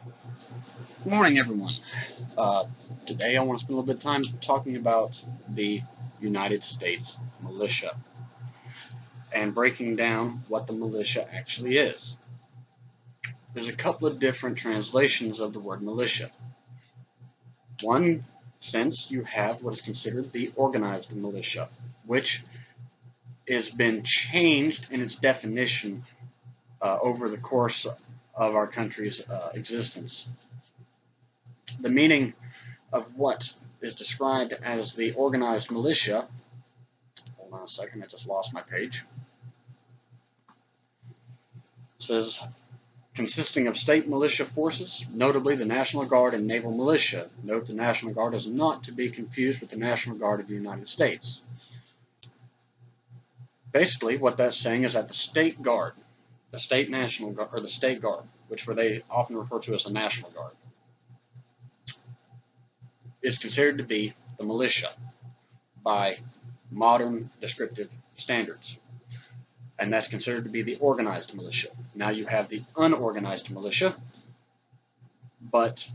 Good morning, everyone. Today I want to spend a little bit of time talking about the United States militia and breaking down what the militia actually is. There's a couple of different translations of the word militia. One sense you have what is considered the organized militia, which has been changed in its definition over the course of our country's existence. The meaning of what is described as the organized militia. Hold on a second, I just lost my page. It says, consisting of state militia forces, notably the National Guard and Naval Militia. Note the National Guard is not to be confused with the National Guard of the United States. Basically, what that's saying is that the State Guard, the State National Guard, or the State Guard, which they often refer to as the National Guard, is considered to be the militia by modern descriptive standards. And that's considered to be the organized militia. Now you have the unorganized militia, but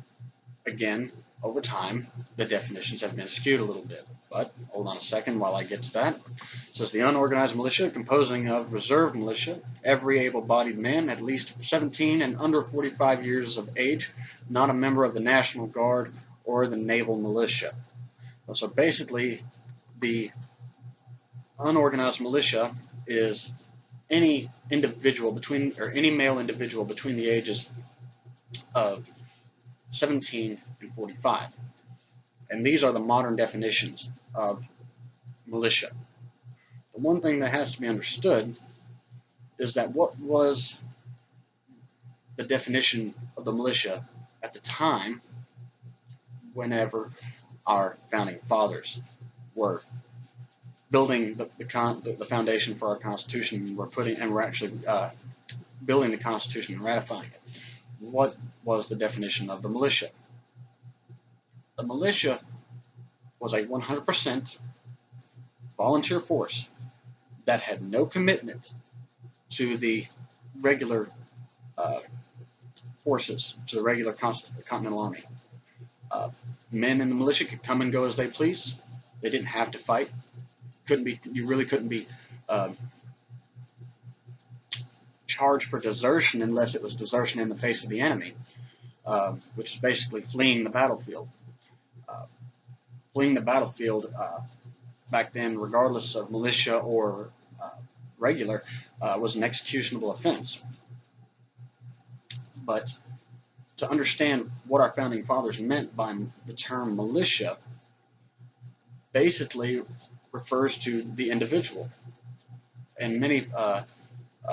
again, over time, the definitions have been skewed a little bit. But hold on a second while I get to that. It says the unorganized militia, composing of reserve militia, every able-bodied man at least 17 and under 45 years of age, not a member of the National Guard or the Naval Militia. So basically, the unorganized militia is any individual any male individual between the ages of 17 and 45. And these are the modern definitions of militia. The one thing that has to be understood is that what was the definition of the militia at the time whenever our founding fathers were building the foundation for our Constitution. We're actually building the Constitution and ratifying it. What was the definition of the militia? The militia was a 100% volunteer force that had no commitment to the regular forces, to the regular Continental Army. Men in the militia could come and go as they please. They didn't have to fight. You really couldn't be charged for desertion unless it was desertion in the face of the enemy, which is basically fleeing the battlefield. Fleeing the battlefield back then, regardless of militia or regular, was an executionable offense. But to understand what our founding fathers meant by the term militia, basically refers to the individual. In many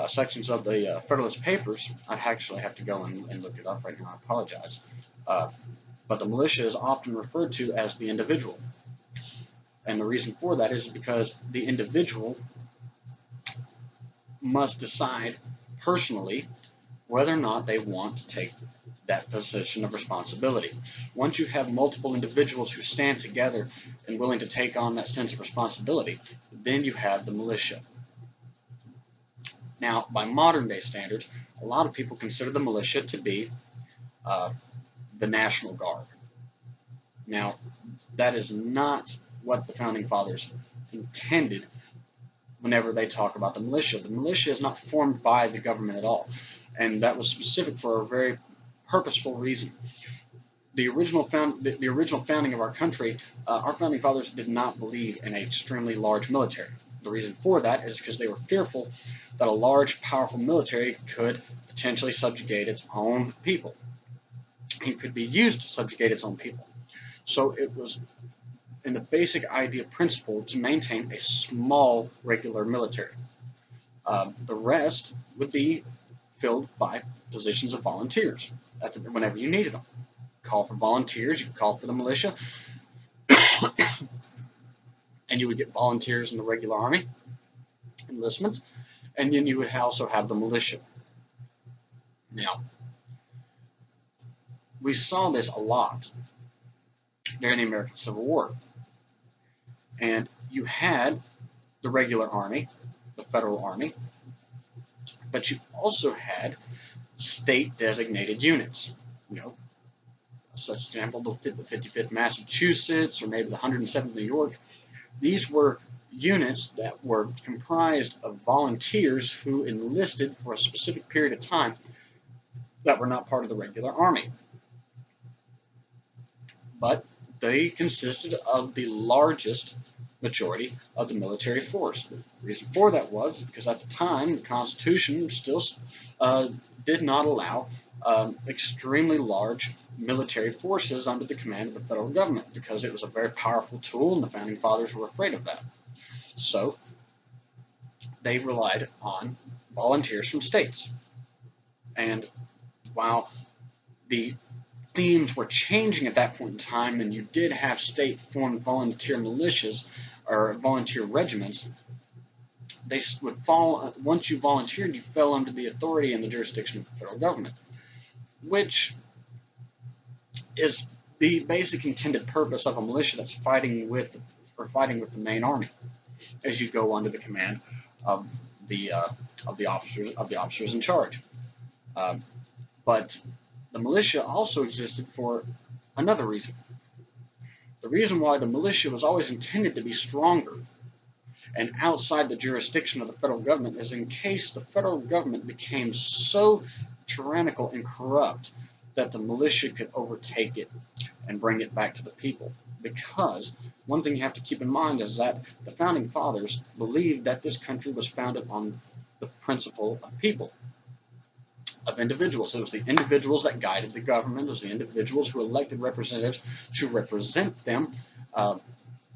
sections of the Federalist Papers, I'd actually have to go and look it up right now, I apologize, but the militia is often referred to as the individual. And the reason for that is because the individual must decide personally whether or not they want to take that position of responsibility. Once you have multiple individuals who stand together and willing to take on that sense of responsibility, then you have the militia. Now, by modern day standards, a lot of people consider the militia to be the National Guard. Now, that is not what the founding fathers intended whenever they talk about the militia. The militia is not formed by the government at all, and that was specific for a very purposeful reason. The original founding of our country, our founding fathers did not believe in an extremely large military. The reason for that is because they were fearful that a large, powerful military could potentially subjugate its own people. It could be used to subjugate its own people. So it was in the basic idea principle to maintain a small, regular military. The rest would be filled by positions of volunteers whenever you needed them. Call for volunteers, you could call for the militia, and you would get volunteers in the regular army, enlistments, and then you would also have the militia. Now, we saw this a lot during the American Civil War. And you had the regular army, the federal army, but you also had state-designated units. you know, such example, the 55th Massachusetts or maybe the 107th New York. These were units that were comprised of volunteers who enlisted for a specific period of time that were not part of the regular army. But they consisted of the largest majority of the military force. The reason for that was because at the time the Constitution still did not allow extremely large military forces under the command of the federal government, because it was a very powerful tool and the founding fathers were afraid of that. So they relied on volunteers from states. And while the themes were changing at that point in time, and you did have state-formed volunteer militias or volunteer regiments, they would fall, once you volunteered, you fell under the authority and the jurisdiction of the federal government, which is the basic intended purpose of a militia that's fighting with the main army, as you go under the command of the officers in charge. But the militia also existed for another reason. The reason why the militia was always intended to be stronger and outside the jurisdiction of the federal government is in case the federal government became so tyrannical and corrupt that the militia could overtake it and bring it back to the people. Because one thing you have to keep in mind is that the founding fathers believed that this country was founded on the principle of people, of individuals. It was the individuals that guided the government. It was the individuals who elected representatives to represent them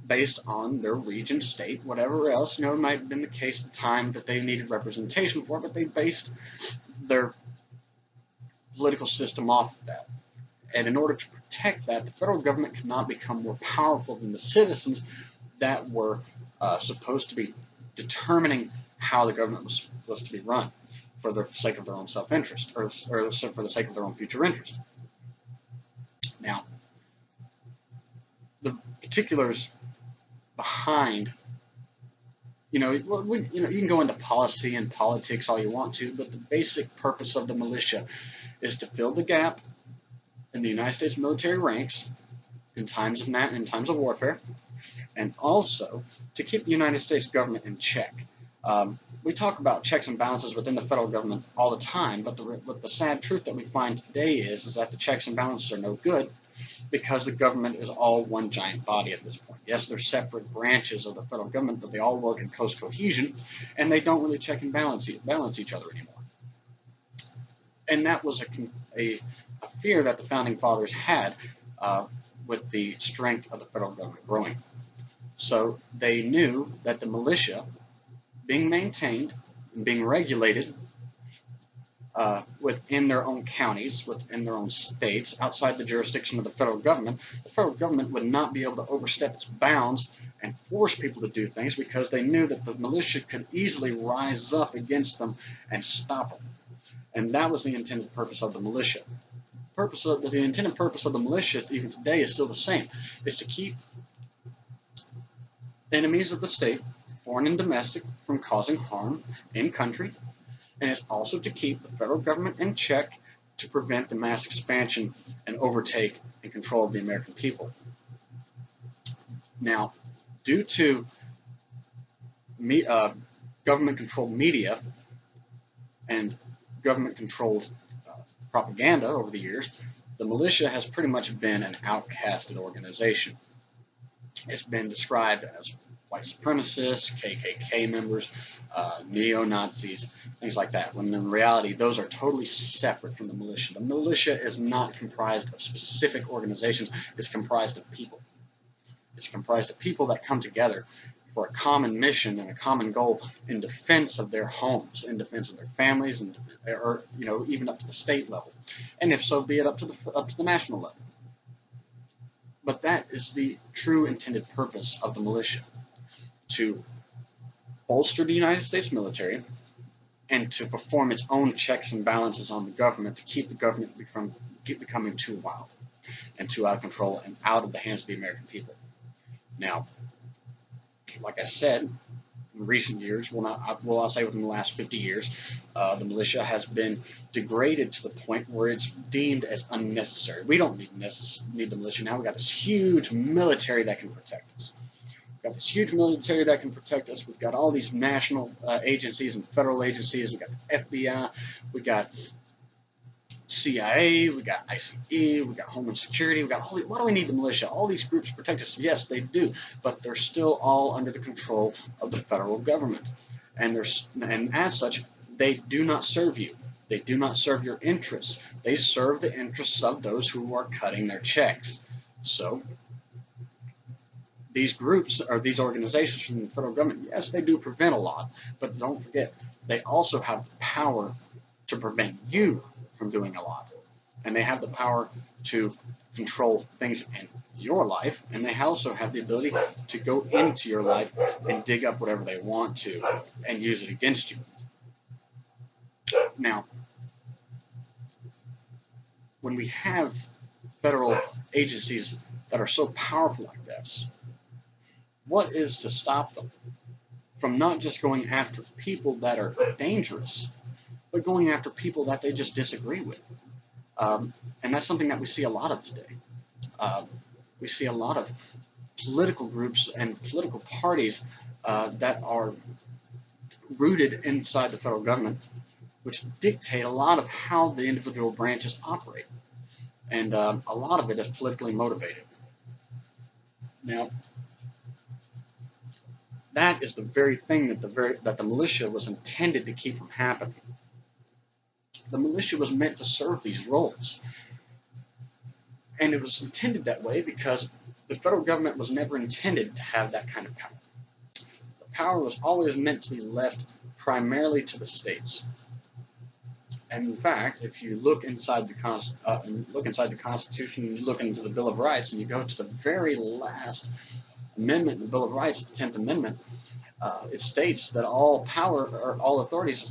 based on their region, state, whatever else. It might have been the case at the time that they needed representation for, but they based their political system off of that. And in order to protect that, the federal government could not become more powerful than the citizens that were supposed to be determining how the government was supposed to be run, for the sake of their own self-interest, or for the sake of their own future interest. Now, the particulars behind, you can go into policy and politics all you want to, but the basic purpose of the militia is to fill the gap in the United States military ranks in times of warfare, and also to keep the United States government in check. We talk about checks and balances within the federal government all the time, but the sad truth that we find today is that the checks and balances are no good, because the government is all one giant body at this point. Yes, they're separate branches of the federal government, but they all work in close cohesion, and they don't really check and balance each other anymore. And that was a fear that the founding fathers had with the strength of the federal government growing. So they knew that the militia, being maintained and being regulated within their own counties, within their own states, outside the jurisdiction of the federal government would not be able to overstep its bounds and force people to do things, because they knew that the militia could easily rise up against them and stop them. And that was the intended purpose of the militia. The intended purpose of the militia, even today, is still the same: is to keep enemies of the state, foreign and domestic, from causing harm in country, and it's also to keep the federal government in check to prevent the mass expansion and overtake and control of the American people. Now, due to government-controlled media and government-controlled propaganda over the years, the militia has pretty much been an outcasted organization. It's been described as white supremacists, KKK members, neo-Nazis, things like that, when in reality those are totally separate from the militia. The militia is not comprised of specific organizations. It's comprised of people. It's comprised of people that come together for a common mission and a common goal in defense of their homes, in defense of their families, and even up to the state level, and if so be it up to the national level. But that is the true intended purpose of the militia: to bolster the United States military and to perform its own checks and balances on the government, to keep the government from becoming too wild and too out of control and out of the hands of the American people. Now, like I said, in recent years, I'll say within the last 50 years, the militia has been degraded to the point where it's deemed as unnecessary. We don't need the militia now. We've got this huge military that can protect us. We've got this huge military that can protect us. We've got all these national agencies and federal agencies. We've got the FBI. We've got CIA, we got ICE, we got Homeland Security, we got all why do we need the militia? All these groups protect us. Yes, they do, but they're still all under the control of the federal government. And as such, they do not serve you. They do not serve your interests. They serve the interests of those who are cutting their checks. So these groups or these organizations from the federal government, yes, they do prevent a lot, but don't forget, they also have the power to prevent you from doing a lot. And they have the power to control things in your life, and they also have the ability to go into your life and dig up whatever they want to and use it against you. Now, when we have federal agencies that are so powerful like this, what is to stop them from not just going after people that are dangerous, but going after people that they just disagree with? And that's something that we see a lot of today. We see a lot of political groups and political parties that are rooted inside the federal government, which dictate a lot of how the individual branches operate. And a lot of it is politically motivated. Now, that is the very thing that the militia was intended to keep from happening. The militia was meant to serve these roles. And it was intended that way because the federal government was never intended to have that kind of power. The power was always meant to be left primarily to the states. And in fact, if you look inside the Constitution, and you look into the Bill of Rights, and you go to the very last amendment in the Bill of Rights, the 10th Amendment, it states that all power or all authorities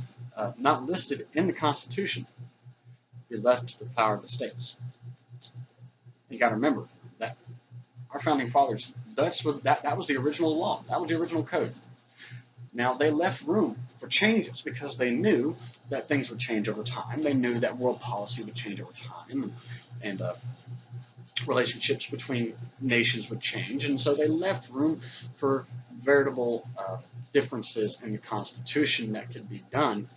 not listed in the Constitution be left to the power of the states. You got to remember that our founding fathers, that was the original law. That was the original code. Now, they left room for changes because they knew that things would change over time. They knew that world policy would change over time, and relationships between nations would change. And so they left room for veritable differences in the Constitution that could be done.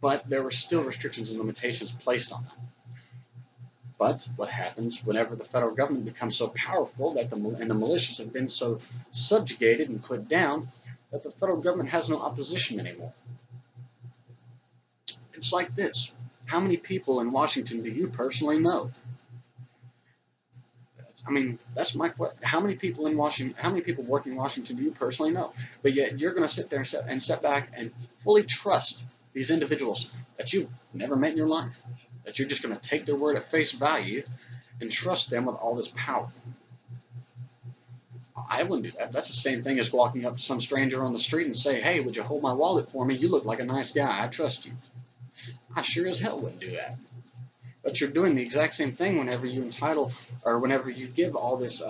But there were still restrictions and limitations placed on them. But what happens whenever the federal government becomes so powerful that the militias have been so subjugated and put down that the federal government has no opposition anymore? It's like this. How many people in Washington do you personally know? I mean, that's my question. How many people working in Washington do you personally know? But yet you're going to sit there and sit back and fully trust these individuals that you've never met in your life, that you're just going to take their word at face value and trust them with all this power. I wouldn't do that. That's the same thing as walking up to some stranger on the street and say, "Hey, would you hold my wallet for me? You look like a nice guy. I trust you." I sure as hell wouldn't do that. But you're doing the exact same thing whenever you entitle or whenever you give all this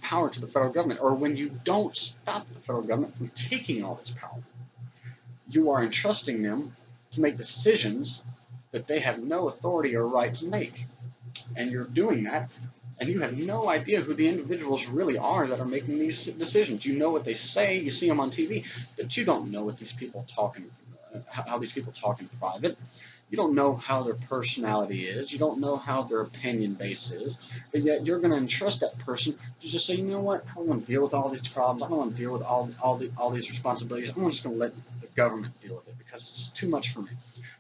power to the federal government, or when you don't stop the federal government from taking all this power. You are entrusting them to make decisions that they have no authority or right to make. And you're doing that, and you have no idea who the individuals really are that are making these decisions. You know what they say, you see them on TV, but you don't know what these people how these people talk in private. You don't know how their personality is. You don't know how their opinion base is. But yet you're going to entrust that person to just say, you know what, I don't want to deal with all these problems. I don't want to deal with all these responsibilities. I'm just going to let the government deal with it because it's too much for me.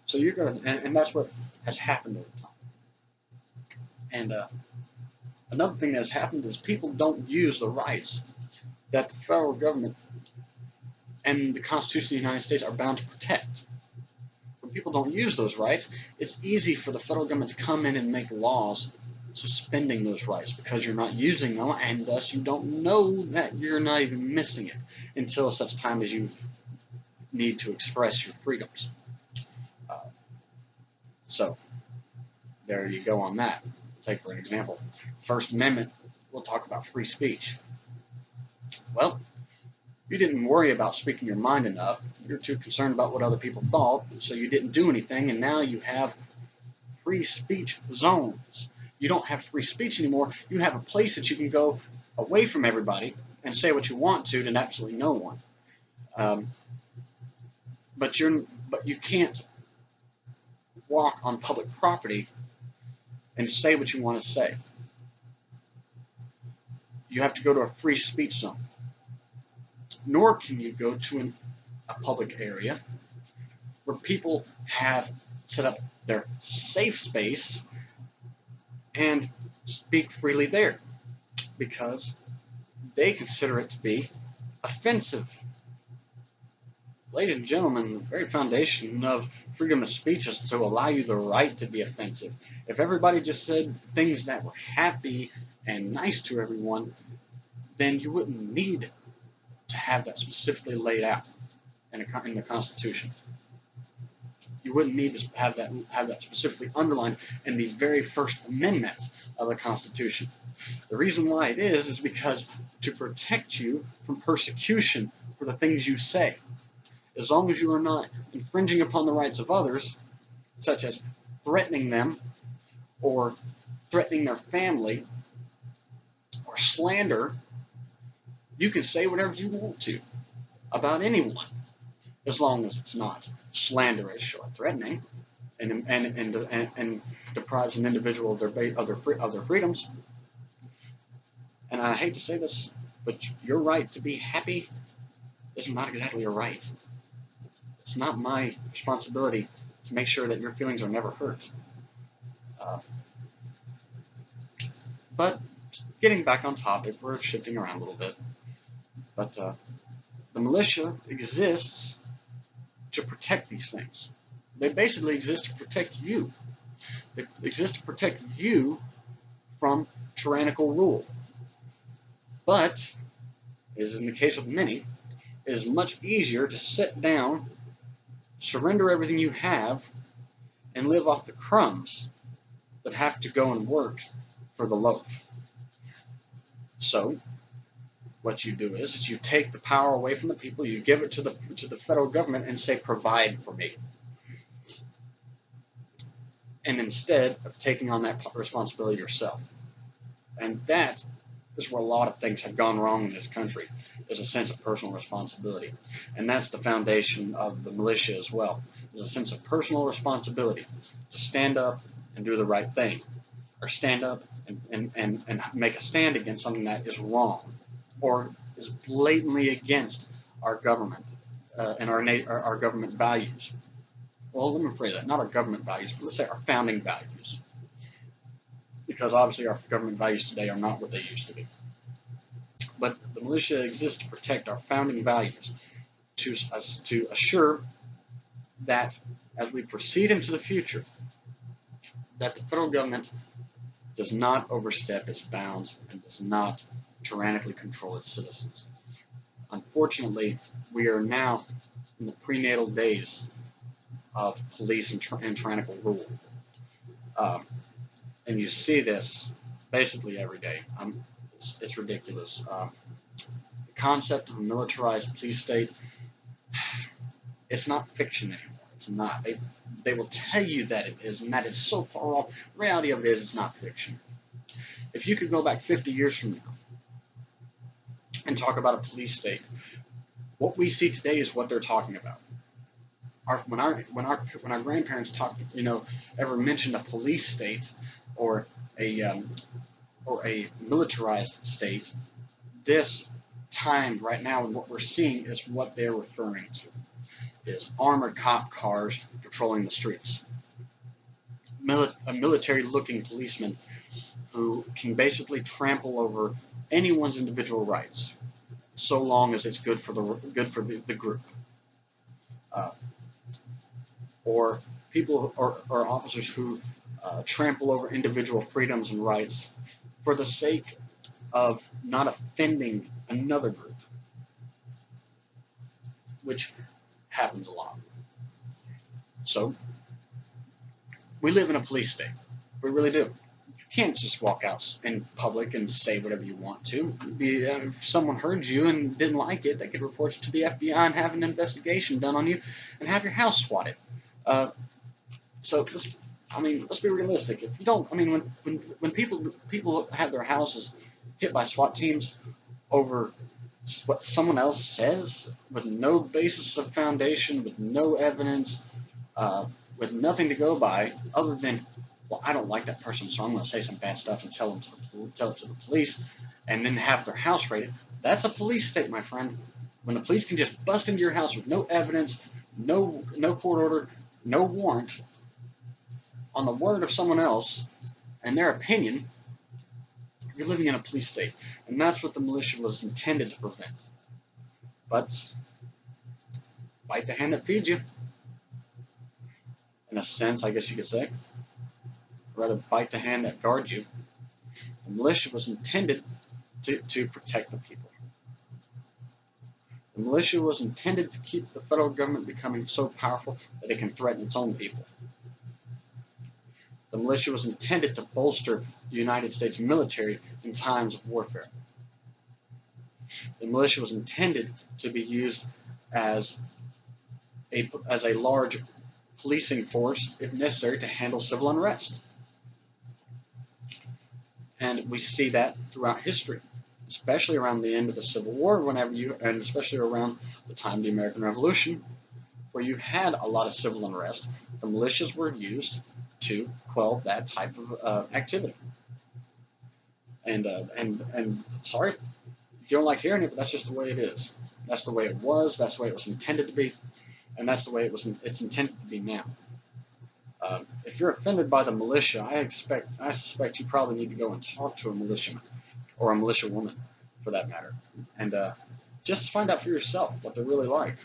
So you're going to, and that's what has happened over time. And another thing that has happened is people don't use the rights that the federal government and the Constitution of the United States are bound to protect. When people don't use those rights, it's easy for the federal government to come in and make laws suspending those rights because you're not using them, and thus you don't know that you're not even missing it until such time as you need to express your freedoms. So there you go on that. Take for an example, First Amendment, we'll talk about free speech. Well, You didn't worry about speaking your mind enough. You're too concerned about what other people thought, so you didn't do anything, and now you have free speech zones. You don't have free speech anymore. You have a place that you can go away from everybody and say what you want to absolutely no one. Um, but you can't walk on public property and say what you want to say. You have to go to a free speech zone. Nor can you go to a public area where people have set up their safe space and speak freely there, because they consider it to be offensive. Ladies and gentlemen, the very foundation of freedom of speech is to allow you the right to be offensive. If everybody just said things that were happy and nice to everyone, then you wouldn't need to have that specifically laid out in the Constitution. You wouldn't need to have that specifically underlined in the very first amendment of the Constitution. The reason why it is because to protect you from persecution for the things you say. As long as you are not infringing upon the rights of others, such as threatening them or threatening their family or slander, you can say whatever you want to about anyone, as long as it's not slanderous or threatening and deprives an individual of their freedoms. And I hate to say this, but your right to be happy is not exactly a right. It's not my responsibility to make sure that your feelings are never hurt. But getting back on topic, we're shifting around a little bit. But the militia exists to protect these things. They basically exist to protect you. They exist to protect you from tyrannical rule. But, as in the case of many, it is much easier to sit down, surrender everything you have, and live off the crumbs that have to go and work for the loaf. So, what you do is you take the power away from the people, you give it to the federal government and say, provide for me. And instead of taking on that responsibility yourself. And that is where a lot of things have gone wrong in this country, is a sense of personal responsibility. And that's the foundation of the militia as well, is a sense of personal responsibility to stand up and do the right thing, or stand up and make a stand against something that is wrong, or is blatantly against our government and our government values. Well, let me phrase that, not our government values, but let's say our founding values. Because obviously our government values today are not what they used to be. But the militia exists to protect our founding values, to assure that as we proceed into the future, that the federal government does not overstep its bounds and does not tyrannically control its citizens. Unfortunately, we are now in the prenatal days of police and tyrannical rule. And you see this basically every day. It's ridiculous. The concept of a militarized police state, it's not fiction anymore. It's not. They will tell you that it is, and that is so far off. The reality of it is, it's not fiction. If you could go back 50 years from now and talk about a police state, what we see today is what they're talking about. When our grandparents talked, ever mentioned a police state or a militarized state, this time right now and what we're seeing is what they're referring to. Is armored cop cars patrolling the streets. A military-looking policeman who can basically trample over anyone's individual rights, so long as it's good for the group. Or people or officers who trample over individual freedoms and rights for the sake of not offending another group, which happens a lot. So, we live in a police state. We really do. can't just walk out in public and say whatever you want to. If someone heard you and didn't like it, they could report you to the FBI and have an investigation done on you and have your house swatted. So let's be realistic. If you don't, when people have their houses hit by SWAT teams over what someone else says with no basis of foundation, with no evidence, with nothing to go by other than, well, I don't like that person, so I'm going to say some bad stuff and tell it to the police, and then have their house raided. That's a police state, my friend. When the police can just bust into your house with no evidence, no court order, no warrant, on the word of someone else and their opinion, you're living in a police state. And that's what the militia was intended to prevent. But bite the hand that feeds you. In a sense, I guess you could say. Or rather, bite the hand that guards you. The militia was intended to protect the people. The militia was intended to keep the federal government becoming so powerful that it can threaten its own people. The militia was intended to bolster the United States military in times of warfare. The militia was intended to be used as a large policing force, if necessary, to handle civil unrest. And we see that throughout history, especially around the end of the Civil War, and especially around the time of the American Revolution, where you had a lot of civil unrest. The militias were used to quell that type of activity. And sorry, if you don't like hearing it, but that's just the way it is. That's the way it was. That's the way it was intended to be, and that's the way it's intended to be now. If you're offended by the militia, I suspect you probably need to go and talk to a militiaman or a militia woman, for that matter, and just find out for yourself what they're really like.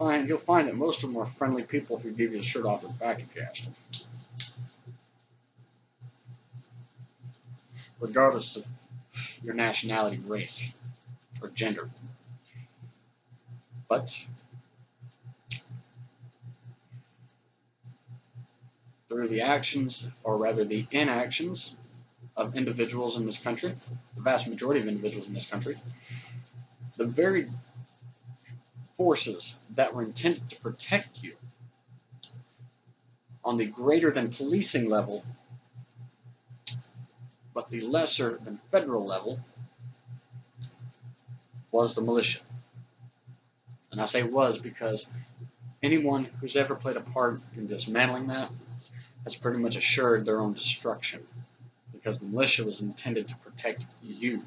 You'll find that most of them are friendly people who give you the shirt off their back if you ask them. Regardless of your nationality, race, or gender. But through the actions, or rather the inactions, of individuals in this country, the vast majority of individuals in this country, the very forces that were intended to protect you on the greater than policing level, but the lesser than federal level, was the militia. And I say was because anyone who's ever played a part in dismantling that has pretty much assured their own destruction, because the militia was intended to protect you,